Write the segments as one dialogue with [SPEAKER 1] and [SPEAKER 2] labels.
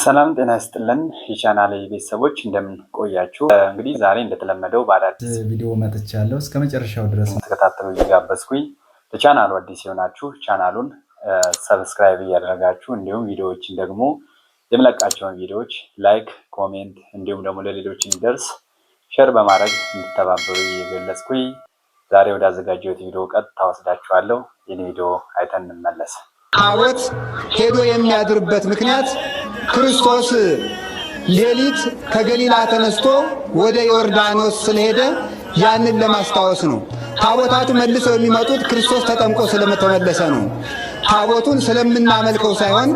[SPEAKER 1] ሰላም ጤና ይስጥልን የቻናሌ ቤተሰቦች እንደምን ቆያችሁ? እንግዲህ ዛሬ እንደተለመደው በአዳዲስ ቪዲዮ መጥቻለሁ። እስከ መጨረሻው ድረስ ተከታተሉ እየጋበዝኩኝ ለቻናሉ አዲስ የሆናችሁ ቻናሉን ሰብስክራይብ እያደረጋችሁ እንዲሁም ቪዲዮዎችን ደግሞ የምለቃቸውን ቪዲዮዎች ላይክ፣ ኮሜንት እንዲሁም ደግሞ ለሌሎች እንዲደርስ ሼር በማድረግ እንድትተባበሩ እየገለጽኩኝ ዛሬ ወደ አዘጋጀሁት ቪዲዮ ቀጥታ ወስዳችኋለሁ። ይህን ቪዲዮ አይተን እንመለስ።
[SPEAKER 2] ታቦት ሄዶ የሚያድርበት ምክንያት ክርስቶስ ሌሊት ከገሊላ ተነስቶ ወደ ዮርዳኖስ ስለሄደ ያንን ለማስታወስ ነው። ታቦታቱ መልሰው የሚመጡት ክርስቶስ ተጠምቆ ስለተመለሰ ነው። ታቦቱን ስለምናመልከው ሳይሆን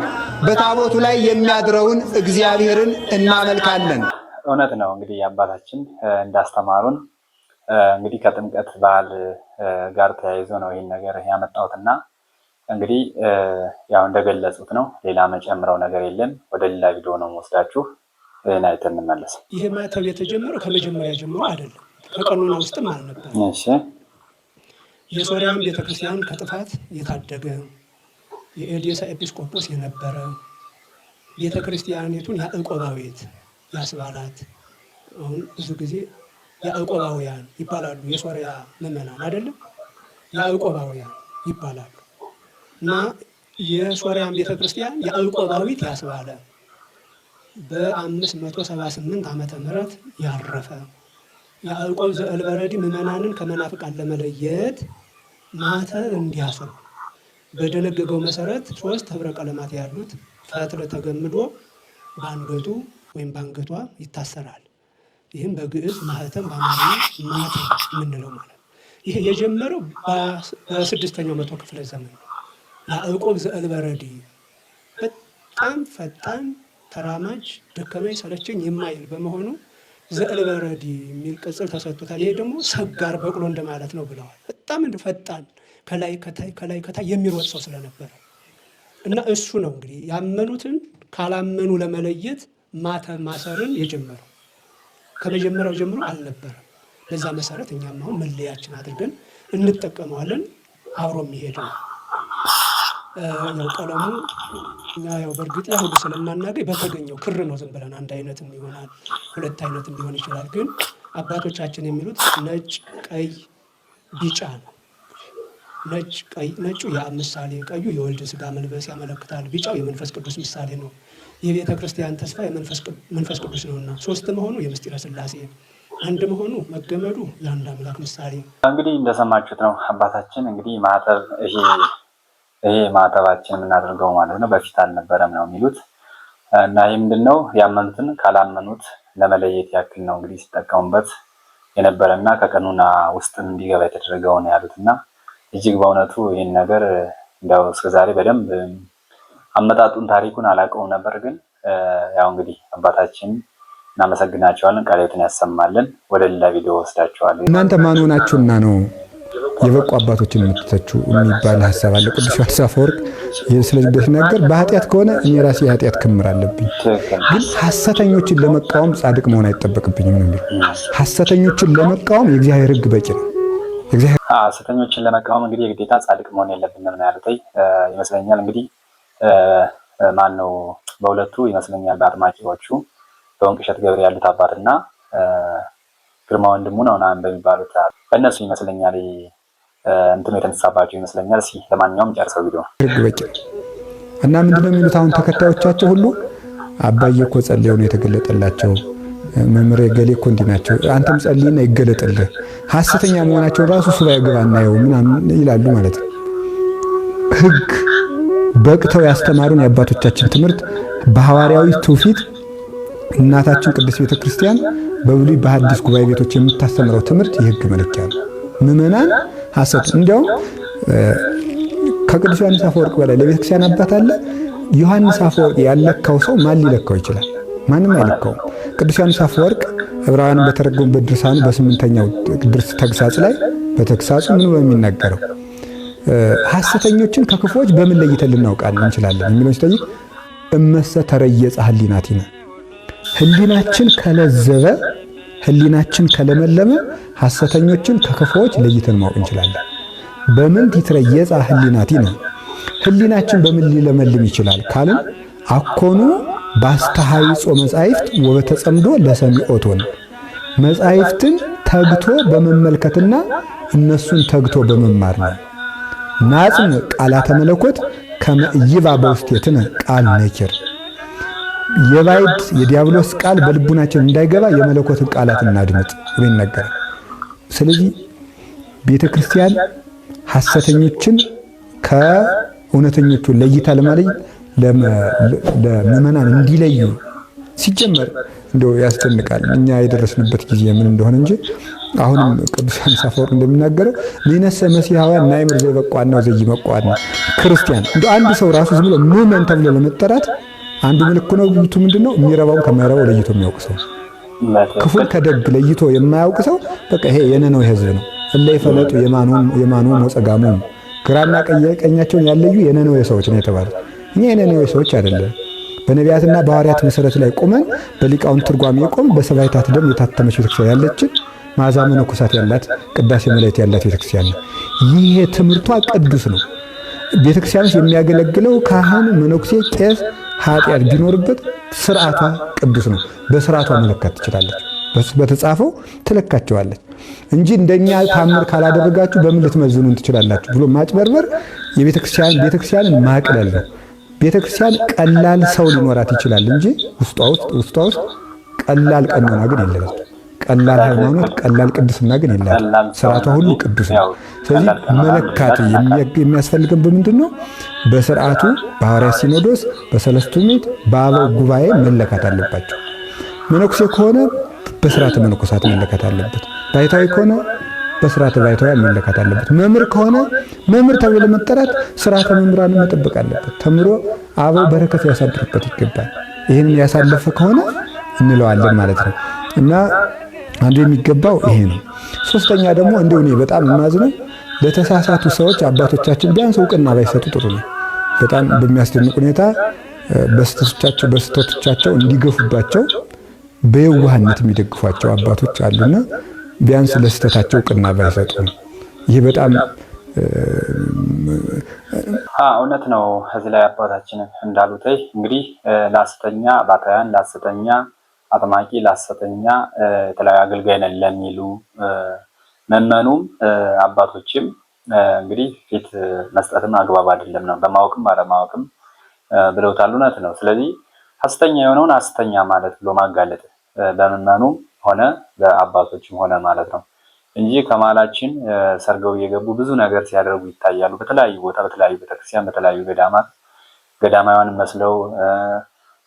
[SPEAKER 2] በታቦቱ ላይ የሚያድረውን እግዚአብሔርን እናመልካለን።
[SPEAKER 1] እውነት ነው። እንግዲህ አባታችን እንዳስተማሩን እንግዲህ ከጥምቀት በዓል ጋር ተያይዞ ነው ይህን ነገር ያመጣሁትና እንግዲህ ያው እንደገለጹት ነው። ሌላ መጨምረው ነገር የለም። ወደ ሌላ ቪዲዮ ነው ወስዳችሁ እና አይተን እንመለስ።
[SPEAKER 3] ይሄ ማተብ የተጀመረው ከመጀመሪያ ጀምሮ አይደለም፣ ከቀኖና ውስጥም አልነበረ።
[SPEAKER 1] እሺ፣
[SPEAKER 3] የሶርያን ቤተክርስቲያን ከጥፋት የታደገ የኤዴሳ ኤጲስቆጶስ የነበረ ቤተክርስቲያኒቱን ያዕቆባዊት ያስባላት። አሁን ብዙ ጊዜ ያዕቆባውያን ይባላሉ፣ የሶርያ ምዕመናን አይደለም፣ ያዕቆባውያን ይባላሉ። እና የሶርያን ቤተክርስቲያን ያዕቆባዊት ያስባለ በ578 ዓመተ ምህረት ያረፈ ያዕቆብ ዘእልበረዲ ምዕመናንን ከመናፍቃን ለመለየት ማተብ እንዲያስሩ በደነገገው መሰረት 3 ህብረ ቀለማት ያሉት ፈትል ተገምዶ በአንገቱ ወይም በአንገቷ ይታሰራል። ይህም በግዕዝ ማህተም፣ በአማርኛ ማተብ የምንለው ማለት ነው። ይሄ የጀመረው በ6ኛው መቶ ክፍለ ዘመን ነው። ያዕቆብ ዘእልበረዲ በጣም ፈጣን ተራማጅ፣ ደከመኝ ሰለቸኝ የማይል በመሆኑ ዘእልበረዲ የሚል ቅጽል ተሰጥቶታል። ይሄ ደግሞ ሰጋር በቅሎ እንደማለት ነው ብለዋል። በጣም ፈጣን ከላይ ከታይ የሚሮጥ ሰው ስለነበረ እና እሱ ነው እንግዲህ ያመኑትን ካላመኑ ለመለየት ማተብ ማሰርን የጀመረው። ከመጀመሪያው ጀምሮ አልነበረም። በዛ መሰረት እኛም አሁን መለያችን አድርገን እንጠቀመዋለን። አብሮ የሚሄድ ነው። ያው ቀለሙ ያው በእርግጥ ሁሉ ስለማናገኝ በተገኘው ክር ነው። ዝም ብለን አንድ አይነትም ይሆናል፣ 2 አይነትም ሊሆን ይችላል። ግን አባቶቻችን የሚሉት ነጭ፣ ቀይ፣ ቢጫ ነው። ነጩ የአብ ምሳሌ፣ ቀዩ የወልድ ስጋ መልበስ ያመለክታል። ቢጫው የመንፈስ ቅዱስ ምሳሌ ነው። የቤተ ክርስቲያን ተስፋ የመንፈስ ቅዱስ ነውና 3 መሆኑ የምስጢረ ሥላሴ፣ አንድ መሆኑ መገመዱ የአንድ አምላክ ምሳሌ።
[SPEAKER 1] እንግዲህ እንደሰማችሁት ነው አባታችን እንግዲህ ማተብ ይሄ ማተባችን የምናደርገው ማለት ነው። በፊት አልነበረም ነው የሚሉት እና ይህ ምንድነው ያመኑትን ካላመኑት ለመለየት ያክል ነው እንግዲህ ሲጠቀሙበት የነበረና ከቀኖና ውስጥ እንዲገባ የተደረገው ነው ያሉትና እጅግ በእውነቱ ይህን ነገር እንደው እስከዛሬ በደንብ አመጣጡን ታሪኩን አላውቀውም ነበር። ግን ያው እንግዲህ አባታችን እናመሰግናቸዋለን፣ ቃልዎትን ያሰማልን። ወደ ሌላ ቪዲዮ ወስዳቸዋለን።
[SPEAKER 2] እናንተ ማን ሆናችሁና ነው የበቁ አባቶችን የምትተቹ የሚባል ሐሳብ አለ። ቅዱስ ዮሐንስ አፈወርቅ ስለዚህ ሲናገር በኃጢአት ከሆነ እኔ ራሴ የኃጢአት ክምር አለብኝ፣ ግን ሐሰተኞችን ለመቃወም ጻድቅ መሆን አይጠበቅብኝም ነው የሚለው። ሐሰተኞችን ለመቃወም የእግዚአብሔር ሕግ በቂ ነው።
[SPEAKER 1] ሐሰተኞችን ለመቃወም እንግዲህ የግዴታ ጻድቅ መሆን የለብንም ነው ያሉት ይመስለኛል። እንግዲህ ማን ነው በሁለቱ ይመስለኛል በአጥማቂዎቹ በወንቅሸት ገብረ ያሉት አባትና ግርማ ወንድሙ ነው ናን በሚባሉት በእነሱ ይመስለኛል እንትኑ የተነሳባቸው ይመስለኛል። እስኪ ለማንኛውም ጨርሰው ቪዲዮ
[SPEAKER 2] እና ምንድነው የሚሉት አሁን ተከታዮቻቸው ሁሉ አባዬ እኮ ጸልየው ነው የተገለጠላቸው፣ መምህር ገሌ እኮ እንዲህ ናቸው፣ አንተም ጸልይና ይገለጥልህ፣ ሐሰተኛ መሆናቸውን ራሱ ሱባኤ ግባ እናየው ምናምን ይላሉ ማለት ነው። ሕግ በቅተው ያስተማሩን የአባቶቻችን ትምህርት በሐዋርያዊ ትውፊት እናታችን ቅድስት ቤተክርስቲያን በብሉይ በሐዲስ ጉባኤ ቤቶች የምታስተምረው ትምህርት የሕግ መለኪያ ነው። ምዕመናን ሐሰት እንዲያውም ከቅዱስ ዮሐንስ አፈወርቅ በላይ ለቤተክርስቲያን አባት አለ። ዮሐንስ አፈወርቅ ያለካው ሰው ማን ሊለካው ይችላል? ማንም አይለካውም። ቅዱስ ዮሐንስ አፈወርቅ ዕብራውያን በተረጎሙበት ድርሳኑ በ8ኛው ድርስ ተግሳጽ ላይ በተግሳጹ ምን ነው የሚናገረው? ሐሰተኞችን ከክፉዎች በምን ለይተን ልናውቃለን እንችላለን የሚለው ሲጠይቅ እመሰ ተረየጸ ህሊናቲነ ህሊናችን ከለዘበ ህሊናችን ከለመለመ ሐሰተኞችን ከክፉዎች ለይተን ማወቅ እንችላለን። በምን ትረየጸ ህሊናቲነ ህሊናችን በምን ሊለመልም ይችላል ካልን አኮኑ ባስተሐይጾ መጻሕፍት ወበተጸምዶ ለሰሚዖቶን መጻሕፍትን ተግቶ በመመልከትና እነሱን ተግቶ በመማር ነው። ናጽም ቃላተ መለኮት ከመ ኢይባ በውስቴትነ ቃል ነኪር የባይድ የዲያብሎስ ቃል በልቡናችን እንዳይገባ የመለኮትን ቃላት እናድምጥ ብሎ ይነገራል። ስለዚህ ቤተክርስቲያን ሐሰተኞችን ከእውነተኞቹ ለይታ ለማለይ ለምእመናን እንዲለዩ ሲጀመር እንደው ያስጨንቃል። እኛ የደረስንበት ጊዜ ምን እንደሆነ እንጂ አሁንም ቅዱስ ዮሐንስ አፈወርቅ እንደሚናገረው ለነሰ መሲሐውያን ናይምር ዘይበቋና ዘይመቋና ክርስቲያን እንደው አንድ ሰው ራሱ ዝም ብሎ ምእመን ተብሎ ለመጠራት አንዱ ምልክቱ ምንድነው? የሚረባውን ከማይረባው ለይቶ የሚያውቅ ሰው፣ ክፉን ከደግ ለይቶ የማያውቅ ሰው በቃ ይሄ የነነው ሕዝብ ነው። እለ ይፈለጡ የማኑ ወጸጋሙ ግራና ቀኛቸውን ያለዩ የነነው ሰዎች ነው የተባሉት። እኛ የነነው ሰዎች አይደለም። በነቢያትና በሐዋርያት መሰረት ላይ ቆመን በሊቃውንት ትርጓሜ ቆመን በሰባይታት ደም የታተመች ቤተክርስቲያን ያለችን መዓዛ መነኮሳት ያላት ቅዳሴ መላእክት ያላት ቤተክርስቲያን ነው። ይሄ ትምህርቷ ቅዱስ ነው። ቤተክርስቲያንስ የሚያገለግለው ካህን፣ መነኩሴ፣ ቄስ ኃጢአት ቢኖርበት ስርዓቷ ቅዱስ ነው። በስርዓቷ መለካት ትችላለች። በተጻፈው ትለካቸዋለች እንጂ እንደኛ ታምር ካላደረጋችሁ በምን ልትመዝኑን ትችላላችሁ ብሎ ማጭበርበር ቤተክርስቲያንን ማቅለል ነው። ቤተክርስቲያን ቀላል ሰው ሊኖራት ይችላል እንጂ ውስጧ ውስጥ ቀላል ቀኖና ግን የለም። ቀላል ሃይማኖት፣ ቀላል ቅድስና ግን የለም። ስርዓቷ ሁሉ ቅዱስ ነው። ስለዚህ መለካት የሚያስፈልገን በምንድነው? በስርዓቱ በሐዋርያት ሲኖዶስ፣ በሰለስቱ ምዕት፣ በአበው ጉባኤ መለካት አለባቸው። መነኩሴ ከሆነ በስርዓተ መነኮሳት መለካት አለበት። ባይታዊ ከሆነ በስርዓተ ባይታዊ መለካት አለበት። መምህር ከሆነ መምህር ተብሎ ለመጠራት ስርዓተ መምህራን መጠበቅ አለበት። ተምሮ አበው በረከት ያሳድርበት ይገባል። ይህንን ያሳለፈ ከሆነ እንለዋለን ማለት ነው። እና አንዱ የሚገባው ይሄ ነው። ሶስተኛ ደግሞ እንደው እኔ በጣም የማዝነው ለተሳሳቱ ሰዎች አባቶቻችን ቢያንስ እውቅና ባይሰጡ ጥሩ ነው። በጣም በሚያስደንቅ ሁኔታ በስተቶቻቸው እንዲገፉባቸው በየዋህነት የሚደግፏቸው አባቶች አሉና ቢያንስ ለስተታቸው እውቅና ባይሰጡ ነው። ይሄ በጣም
[SPEAKER 1] እውነት ነው። እዚህ ላይ አባታችን እንዳሉት እንግዲህ ለሐሰተኛ ባታያን፣ ለሐሰተኛ አጥማቂ፣ ለሐሰተኛ የተለያዩ አገልጋይ ነን ለሚሉ መመኑም አባቶችም እንግዲህ ፊት መስጠትም አግባብ አይደለም ነው። በማወቅም ባለማወቅም ብለውታል። እውነት ነው። ስለዚህ ሐሰተኛ የሆነውን ሐሰተኛ ማለት ብሎ ማጋለጥ በመመኑም ሆነ በአባቶችም ሆነ ማለት ነው እንጂ ከማላችን ሰርገው እየገቡ ብዙ ነገር ሲያደርጉ ይታያሉ። በተለያዩ ቦታ፣ በተለያዩ ቤተክርስቲያን፣ በተለያዩ ገዳማውያን መስለው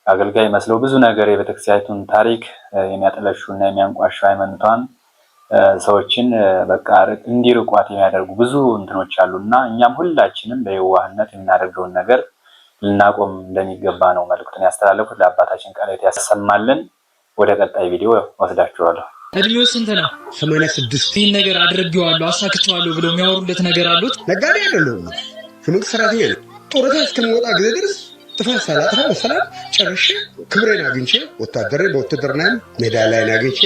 [SPEAKER 1] አገልጋይ መስለው ብዙ ነገር የቤተክርስቲያኑን ታሪክ የሚያጠለሹና የሚያንቋሹ ሃይማኖቷን ሰዎችን በቃ እንዲርቋት የሚያደርጉ ብዙ እንትኖች አሉና እኛም ሁላችንም በየዋህነት የምናደርገውን ነገር ልናቆም እንደሚገባ ነው መልእክቱን ያስተላለፉት። ለአባታችን ቃላት ያሰማልን። ወደ ቀጣይ ቪዲዮ ወስዳችኋለሁ።
[SPEAKER 4] እድሜው ስንት ነው? 86 ይህን ነገር አድርጌዋለሁ አሳክቼዋለሁ ብለው የሚያወሩለት ነገር አሉት።
[SPEAKER 5] ነጋዴ አይደለሁም፣ ትምህርት ሰራተኛ ነኝ። ጡረታ እስከምወጣ ጊዜ ድረስ ጥፋት ሳላጠፋ በሰላም ጨርሼ ክብሬን አግኝቼ በውትድርና ሜዳሊያን አግኝቼ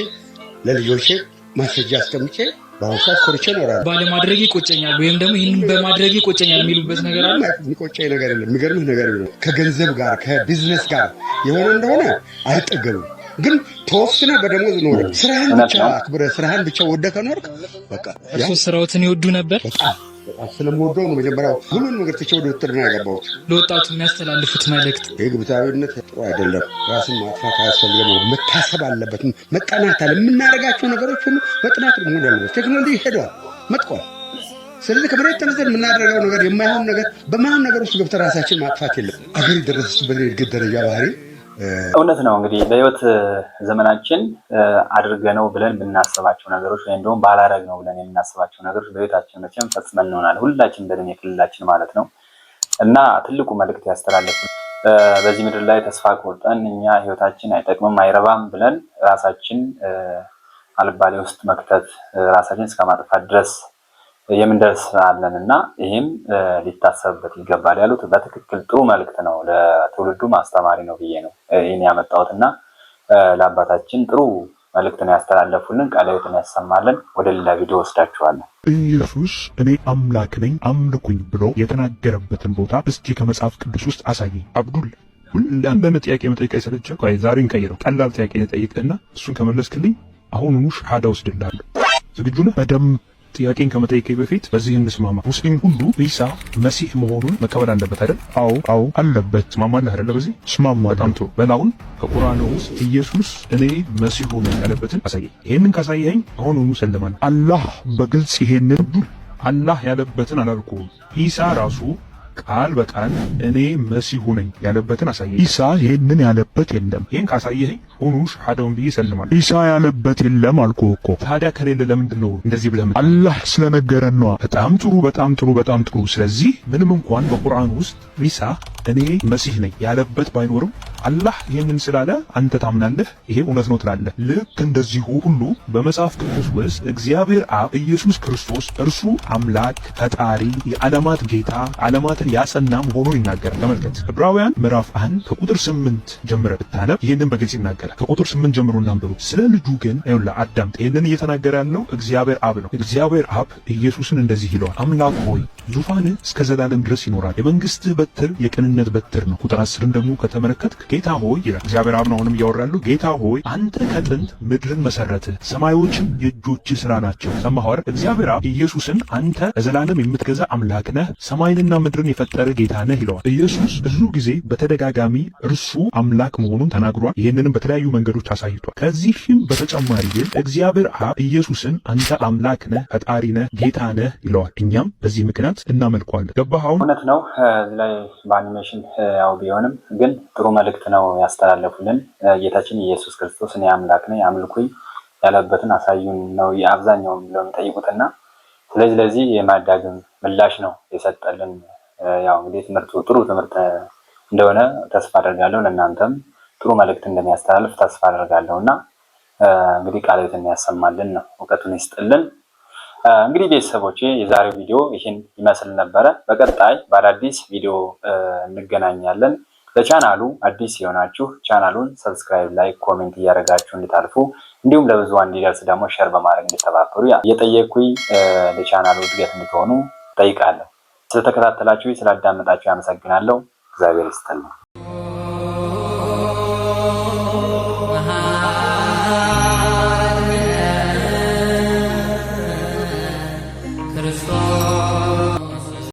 [SPEAKER 5] ለልጆቼ ማስረጃ አስቀምጬ በአሁኑ ሰዓት ኮርቼ እኖራለሁ።
[SPEAKER 4] ባለማድረግ ይቆጨኛል ወይም ደግሞ ይህንን በማድረግ ይቆጨኛል የሚሉበት ነገር አለ።
[SPEAKER 5] የሚቆጨኝ ነገር የለም። የሚገርምህ ነገር ነው፣ ከገንዘብ ጋር ከቢዝነስ ጋር የሆነ እንደሆነ አይጠገቡም። ግን ተወስነ በደሞዝ ኖር ስራህን ብቻ አክብረህ ስራህን ብቻ ወደህ ከኖርክ በቃ
[SPEAKER 4] እሱ ስራዎትን ይወዱ ነበር።
[SPEAKER 5] በጣም ስለምወደው ነው መጀመሪያው ሁሉን ነገር ትቼ ወደ ውትድርና ያገባሁት።
[SPEAKER 4] ለወጣቱ የሚያስተላልፉት መልእክት
[SPEAKER 5] ግብታዊነት ጥሩ አይደለም። ራስን ማጥፋት አያስፈልግም። መታሰብ አለበት፣ መጠናት አለ። የምናደርጋቸው ነገሮች ሁሉ መጥናት መሆን አለበት። ቴክኖሎጂ ሄዷል፣ መጥቋል። ስለዚህ ከመሬት ተነስተን የምናደርገው ነገር የማይሆን ነገር በማይሆን ነገር ውስጥ ገብተን ራሳችን ማጥፋት የለም። አገር የደረሰችበት የእድገት ደረጃ ባህሪ
[SPEAKER 1] እውነት ነው። እንግዲህ በህይወት ዘመናችን አድርገነው ብለን ብናስባቸው ነገሮች ወይም ደግሞ ባላረግነው ብለን የምናስባቸው ነገሮች በህይወታችን መቼም ፈጽመን እንሆናለን። ሁላችን በእድሜ ክልላችን ማለት ነው። እና ትልቁ መልእክት ያስተላለፉ በዚህ ምድር ላይ ተስፋ ቆርጠን እኛ ህይወታችን አይጠቅምም አይረባም ብለን ራሳችን አልባሌ ውስጥ መክተት ራሳችን እስከ ማጥፋት ድረስ የምንደርስ አለን እና ይህም ሊታሰብበት ይገባል ያሉት በትክክል ጥሩ መልእክት ነው። ለትውልዱ ማስተማሪ ነው ብዬ ነው ይህን ያመጣሁት እና ለአባታችን ጥሩ መልእክት ነው ያስተላለፉልን። ቃልዎትን ያሰማልን። ወደ ሌላ ቪዲዮ ወስዳችኋለን።
[SPEAKER 6] ኢየሱስ እኔ አምላክ ነኝ አምልኩኝ ብሎ የተናገረበትን ቦታ እስኪ ከመጽሐፍ ቅዱስ ውስጥ አሳየኝ። አብዱል ሁሌ አንዳንድ ጥያቄ መጠየቅ አይሰለችም? ቆይ ዛሬ እንቀይረው። ቀላል ጥያቄ ልጠይቅህና እሱን ከመለስክልኝ አሁኑኑ ሸሃዳ ወስድልሃለሁ። ዝግጁ ነህ? በደም ጥያቄን ከመጠየቄ በፊት በዚህ እንስማማ። ሙስሊም ሁሉ ኢሳ መሲህ መሆኑን መቀበል አለበት አይደል? አዎ አለበት። ትስማማለህ አይደል? በዚህ እስማማለሁ። በጣም ጥሩ። በላውን ከቁርአኑ ውስጥ ኢየሱስ እኔ መሲሁ ነኝ ያለበትን አሳየኝ። ይሄንን ካሳየኸኝ አሁኑኑ ሰለማለሁ። አላህ በግልጽ ይሄንን አላህ ያለበትን አላልኩም። ኢሳ ራሱ ቃል በቃል እኔ መሲሁ ነኝ ያለበትን አሳየኝ። ኢሳ ይሄንን ያለበት የለም። ይሄን ካሳየኸኝ ሆኖ ሸሃዳውን ብዬ ሰልማለሁ። ኢሳ ያለበት የለም አልኩህ እኮ። ታዲያ ከሌለ ለምንድን ነው እንደዚህ ብለህ? አላህ ስለነገረን ነው። በጣም ጥሩ። ስለዚህ ምንም እንኳን በቁርአን ውስጥ ኢሳ እኔ መሲህ ነኝ ያለበት ባይኖርም አላህ ይሄንን ስላለ አንተ ታምናለህ፣ ይሄ እውነት ነው ትላለህ። ልክ እንደዚሁ ሁሉ በመጽሐፍ ቅዱስ ውስጥ እግዚአብሔር አብ ኢየሱስ ክርስቶስ እርሱ አምላክ ፈጣሪ፣ የዓለማት ጌታ፣ ዓለማትን ያጸና መሆኑን ይናገራል። ተመልከት፣ ዕብራውያን ምዕራፍ 1 ከቁጥር 8 ጀምረህ ብታነብ ይሄንን በግልጽ ይናገራል። ከቁጥር 8 ጀምሮ እናንብሩ። ስለ ልጁ ግን ይኸውልህ አዳምጥ። ይሄንን እየተናገረ ያለው እግዚአብሔር አብ ነው። እግዚአብሔር አብ ኢየሱስን እንደዚህ ይለዋል፣ አምላክ ሆይ ዙፋንህ እስከ ዘላለም ድረስ ይኖራል፣ የመንግስትህ በትር የቅንነት በትር ነው። ቁጥር 10 ደግሞ ከተመለከትክ ጌታ ሆይ ይላል። እግዚአብሔር አብ ነው አሁንም እያወራሉ። ጌታ ሆይ አንተ ከጥንት ምድርን መሰረትህ፣ ሰማዮችም የእጆችህ ስራ ናቸው። ሰማህ አይደል? እግዚአብሔር አብ ኢየሱስን አንተ ለዘላለም የምትገዛ አምላክ ነህ፣ ሰማይንና ምድርን የፈጠረ ጌታ ነህ ይለዋል። ኢየሱስ ብዙ ጊዜ በተደጋጋሚ እርሱ አምላክ መሆኑን ተናግሯል። ይህንንም በተለያዩ መንገዶች አሳይቷል። ከዚህም በተጨማሪ ግን እግዚአብሔር አብ ኢየሱስን አንተ አምላክ ነህ፣ ፈጣሪ ነህ፣ ጌታ ነህ ይለዋል። እኛም በዚህ ምክንያት እናመልከዋለን። ገባህ?
[SPEAKER 1] እውነት ነው። እዚህ ላይ በአኒሜሽን ያው ቢሆንም ግን ጥሩ መልእክት ነው ያስተላለፉልን። ጌታችን ኢየሱስ ክርስቶስ እኔ አምላክ ነኝ አምልኩኝ ያለበትን አሳዩን ነው የአብዛኛው ብለው የሚጠይቁትና ስለዚህ ለዚህ የማዳግም ምላሽ ነው የሰጠልን። ያው እንግዲህ ትምህርቱ ጥሩ ትምህርት እንደሆነ ተስፋ አደርጋለሁ። ለእናንተም ጥሩ መልእክት እንደሚያስተላልፍ ተስፋ አደርጋለሁ እና እንግዲህ ቃልዎትን ያሰማልን ነው፣ እውቀቱን ይስጥልን። እንግዲህ ቤተሰቦቼ የዛሬው ቪዲዮ ይህን ይመስል ነበረ። በቀጣይ በአዳዲስ ቪዲዮ እንገናኛለን። ለቻናሉ አዲስ የሆናችሁ ቻናሉን ሰብስክራይብ፣ ላይክ፣ ኮሜንት እያደረጋችሁ እንድታልፉ እንዲሁም ለብዙሃን እንዲደርስ ደግሞ ሼር በማድረግ እንድተባበሩ እየጠየቅኩኝ ለቻናሉ እድገት እንድትሆኑ ጠይቃለሁ። ስለተከታተላችሁ ስላዳመጣችሁ ያመሰግናለሁ። እግዚአብሔር ይስጥልኝ።